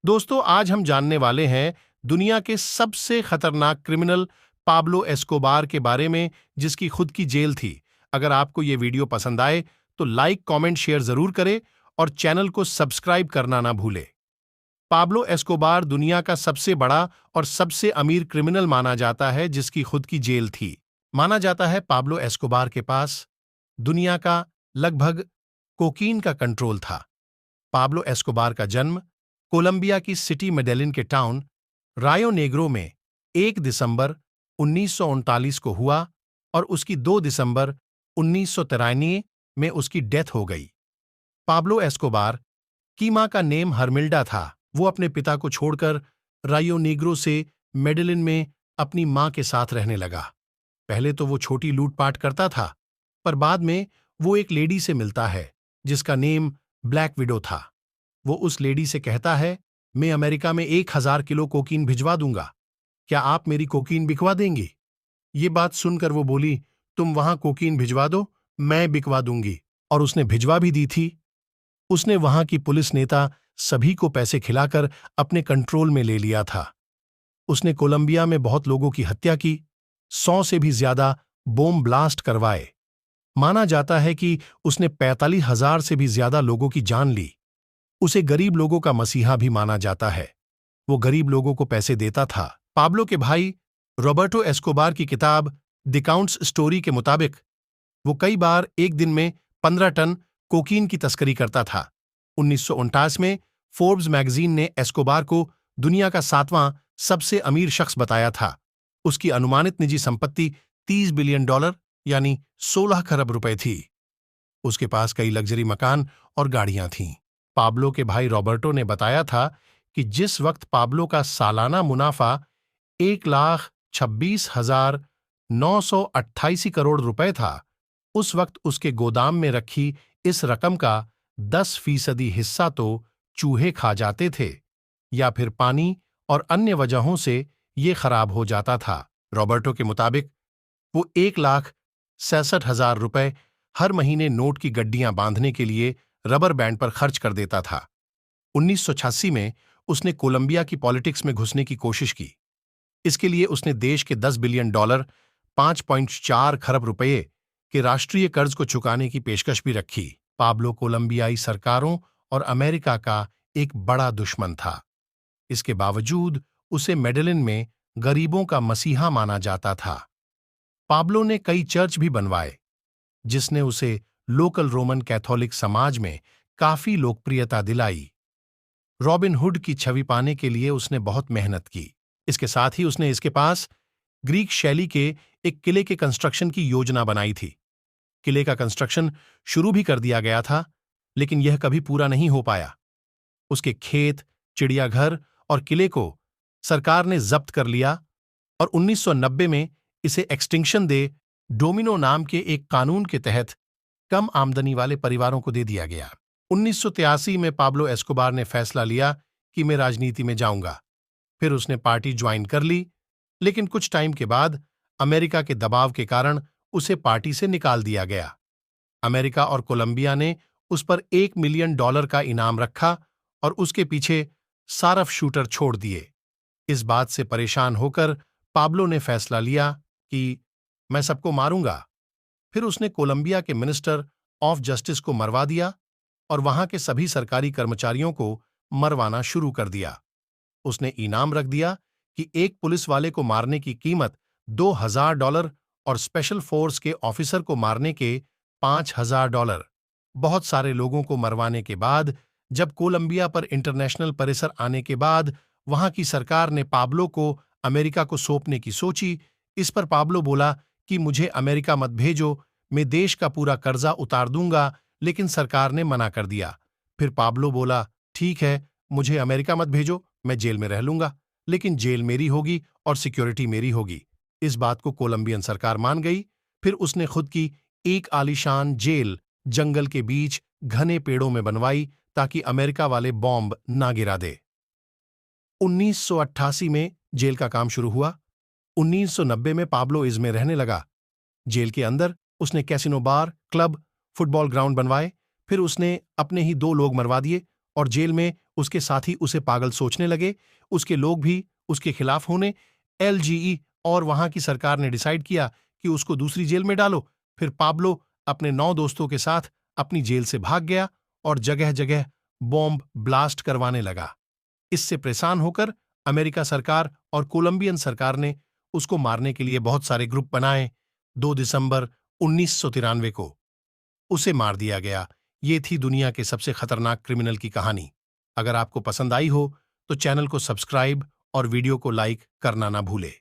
दोस्तों, आज हम जानने वाले हैं दुनिया के सबसे खतरनाक क्रिमिनल पाब्लो एस्कोबार के बारे में, जिसकी खुद की जेल थी। अगर आपको ये वीडियो पसंद आए तो लाइक, कमेंट, शेयर जरूर करें और चैनल को सब्सक्राइब करना ना भूलें। पाब्लो एस्कोबार दुनिया का सबसे बड़ा और सबसे अमीर क्रिमिनल माना जाता है, जिसकी खुद की जेल थी। माना जाता है पाब्लो एस्कोबार के पास दुनिया का लगभग कोकीन का कंट्रोल था। पाब्लो एस्कोबार का जन्म कोलंबिया की सिटी मेडेलिन के टाउन रायो नेग्रो में 1 दिसंबर 1939 को हुआ और उसकी 2 दिसंबर 1993 में उसकी डेथ हो गई। पाब्लो एस्कोबार की मां का नेम हरमिल्डा था। वो अपने पिता को छोड़कर रायो नेग्रो से मेडेलिन में अपनी मां के साथ रहने लगा। पहले तो वो छोटी लूटपाट करता था, पर बाद में वो एक लेडी से मिलता है जिसका नेम ब्लैक विडो था। वो उस लेडी से कहता है, मैं अमेरिका में 1000 किलो कोकीन भिजवा दूंगा, क्या आप मेरी कोकीन बिकवा देंगी? ये बात सुनकर वो बोली, तुम वहां कोकीन भिजवा दो, मैं बिकवा दूंगी। और उसने भिजवा भी दी थी। उसने वहां की पुलिस नेता सभी को पैसे खिलाकर अपने कंट्रोल में ले लिया था। उसने कोलंबिया में बहुत लोगों की हत्या की, 100 से भी ज्यादा बॉम्ब ब्लास्ट करवाए। माना जाता है कि उसने 45,000 से भी ज्यादा लोगों की जान ली। उसे गरीब लोगों का मसीहा भी माना जाता है। वो गरीब लोगों को पैसे देता था। पाब्लो के भाई रॉबर्टो एस्कोबार की किताब द काउंट्स स्टोरी के मुताबिक वो कई बार एक दिन में 15 टन कोकीन की तस्करी करता था। 1949 में फोर्ब्स मैगजीन ने एस्कोबार को दुनिया का 7वां सबसे अमीर शख्स बताया था। उसकी अनुमानित निजी संपत्ति $30 बिलियन यानी 16 खरब रुपए थी। उसके पास कई लग्जरी मकान और गाड़ियां थीं। पाब्लो के भाई रॉबर्टो ने बताया था कि जिस वक्त पाब्लो का सालाना मुनाफा 1,26,928 करोड़ रुपए था, उस वक्त उसके गोदाम में रखी इस रकम का 10% हिस्सा तो चूहे खा जाते थे, या फिर पानी और अन्य वजहों से ये खराब हो जाता था। रॉबर्टो के मुताबिक वो 1,66,000 रुपए हर महीने नोट की गड्डियां बांधने के लिए रबर बैंड पर खर्च कर देता था। 1986 में उसने कोलंबिया की पॉलिटिक्स में घुसने की कोशिश की। इसके लिए उसने देश के $10 बिलियन 5.4 खरब रुपए के राष्ट्रीय कर्ज को चुकाने की पेशकश भी रखी। पाब्लो कोलंबियाई सरकारों और अमेरिका का एक बड़ा दुश्मन था। इसके बावजूद उसे मेडेलिन में गरीबों का मसीहा माना जाता था। पाब्लो ने कई चर्च भी बनवाए, जिसने उसे लोकल रोमन कैथोलिक समाज में काफी लोकप्रियता दिलाई। रॉबिन हुड की छवि पाने के लिए उसने बहुत मेहनत की। इसके साथ ही उसने इसके पास ग्रीक शैली के एक किले के कंस्ट्रक्शन की योजना बनाई थी। किले का कंस्ट्रक्शन शुरू भी कर दिया गया था, लेकिन यह कभी पूरा नहीं हो पाया। उसके खेत, चिड़ियाघर और किले को सरकार ने जब्त कर लिया और 1990 में इसे एक्सटिंक्शन दे डोमिनो नाम के एक कानून के तहत कम आमदनी वाले परिवारों को दे दिया गया। 1983 में पाब्लो एस्कोबार ने फैसला लिया कि मैं राजनीति में जाऊंगा। फिर उसने पार्टी ज्वाइन कर ली, लेकिन कुछ टाइम के बाद अमेरिका के दबाव के कारण उसे पार्टी से निकाल दिया गया। अमेरिका और कोलंबिया ने उस पर $1 मिलियन का इनाम रखा और उसके पीछे सारफ शूटर छोड़ दिए। इस बात से परेशान होकर पाब्लो ने फैसला लिया कि मैं सबको मारूंगा। फिर उसने कोलंबिया के मिनिस्टर ऑफ जस्टिस को मरवा दिया और वहां के सभी सरकारी कर्मचारियों को मरवाना शुरू कर दिया। उसने इनाम रख दिया कि एक पुलिस वाले को मारने की कीमत $2,000 और स्पेशल फोर्स के ऑफिसर को मारने के $5,000। बहुत सारे लोगों को मरवाने के बाद जब कोलंबिया पर इंटरनेशनल परिसर आने के बाद वहां की सरकार ने पाब्लो को अमेरिका को सौंपने की सोची। इस पर पाब्लो बोला कि मुझे अमेरिका मत भेजो, मैं देश का पूरा कर्जा उतार दूंगा, लेकिन सरकार ने मना कर दिया। फिर पाब्लो बोला, ठीक है, मुझे अमेरिका मत भेजो, मैं जेल में रह लूंगा, लेकिन जेल मेरी होगी और सिक्योरिटी मेरी होगी। इस बात को कोलंबियन सरकार मान गई। फिर उसने खुद की एक आलीशान जेल जंगल के बीच घने पेड़ों में बनवाई ताकि अमेरिका वाले बॉम्ब ना गिरा दे। 1988 में जेल का काम शुरू हुआ। 1990 में पाब्लो इसमें रहने लगा। जेल के अंदर उसने कैसीनो बार, क्लब, फुटबॉल ग्राउंड बनवाए। फिर उसने अपने ही 2 लोग मरवा दिए और जेल में उसके साथी उसे पागल सोचने लगे। उसके लोग भी उसके खिलाफ होने। एलजीई और वहां की सरकार ने डिसाइड किया कि उसको दूसरी जेल में डालो। फिर पाब्लो अपने 9 दोस्तों के साथ अपनी जेल से भाग गया और जगह जगह बॉम्ब ब्लास्ट करवाने लगा। इससे परेशान होकर अमेरिका सरकार और कोलंबियन सरकार ने उसको मारने के लिए बहुत सारे ग्रुप बनाए। 2 दिसंबर 1993 को उसे मार दिया गया। ये थी दुनिया के सबसे खतरनाक क्रिमिनल की कहानी। अगर आपको पसंद आई हो तो चैनल को सब्सक्राइब और वीडियो को लाइक करना ना भूले।